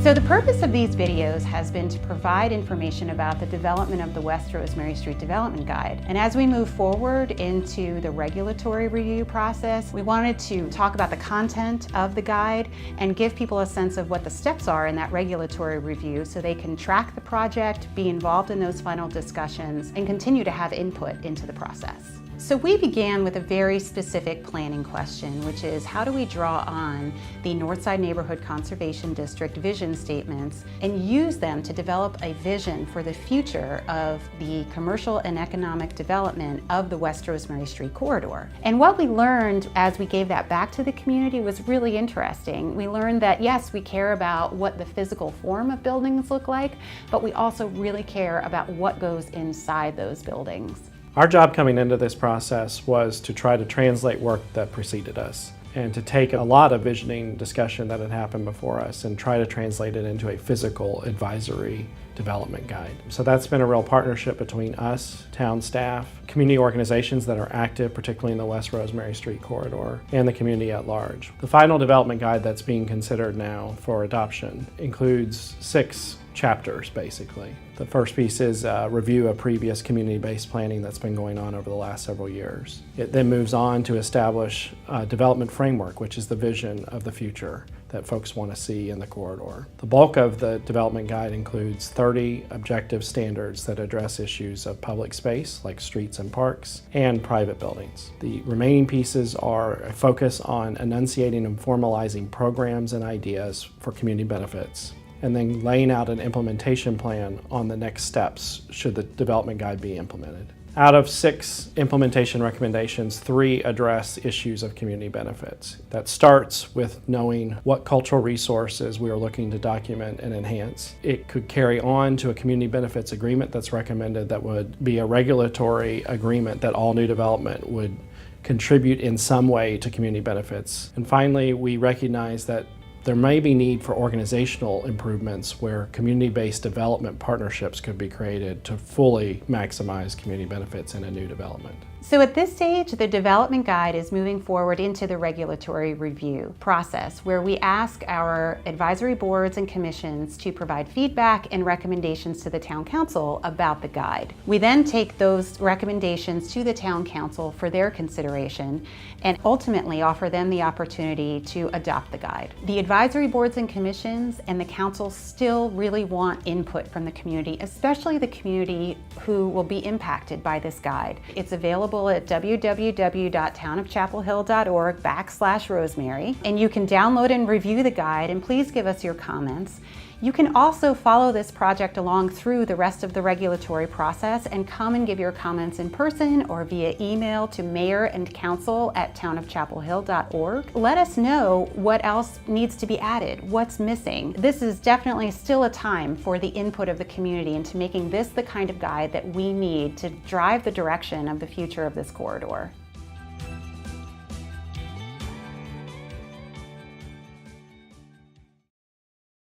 So the purpose of these videos has been to provide information about the development of the West Rosemary Street Development Guide. And as we move forward into the regulatory review process, we wanted to talk about the content of the guide and give people a sense of what the steps are in that regulatory review so they can track the project, be involved in those final discussions, and continue to have input into the process. So we began with a very specific planning question, which is how do we draw on the Northside Neighborhood Conservation District vision statements and use them to develop a vision for the future of the commercial and economic development of the West Rosemary Street corridor. And what we learned as we gave that back to the community was really interesting. We learned that yes, we care about what the physical form of buildings look like, but we also really care about what goes inside those buildings. Our job coming into this process was to try to translate work that preceded us and to take a lot of visioning discussion that had happened before us and try to translate it into a physical advisory development guide. So that's been a real partnership between us, town staff, community organizations that are active, particularly in the West Rosemary Street corridor, and the community at large. The final development guide that's being considered now for adoption includes 6 chapters, basically. The first piece is a review of previous community-based planning that's been going on over the last several years. It then moves on to establish a development framework, which is the vision of the future that folks want to see in the corridor. The bulk of the development guide includes 30 objective standards that address issues of public space, like streets and parks, and private buildings. The remaining pieces are a focus on enunciating and formalizing programs and ideas for community benefits, and then laying out an implementation plan on the next steps should the development guide be implemented. Out of 6 implementation recommendations, 3 address issues of community benefits. That starts with knowing what cultural resources we are looking to document and enhance. It could carry on to a community benefits agreement that's recommended that would be a regulatory agreement that all new development would contribute in some way to community benefits. And finally, we recognize that there may be need for organizational improvements where community-based development partnerships could be created to fully maximize community benefits in a new development. So at this stage, the development guide is moving forward into the regulatory review process where we ask our advisory boards and commissions to provide feedback and recommendations to the town council about the guide. We then take those recommendations to the town council for their consideration and ultimately offer them the opportunity to adopt the guide. The advisory boards and commissions and the council still really want input from the community, especially the community who will be impacted by this guide. It's available at www.townofchapelhill.org/Rosemary, and you can download and review the guide, and please give us your comments. You can also follow this project along through the rest of the regulatory process and come and give your comments in person or via email to mayor&council@townofchapelhill.org. Let us know what else needs to be added, what's missing. This is definitely still a time for the input of the community into making this the kind of guide that we need to drive the direction of the future of this corridor.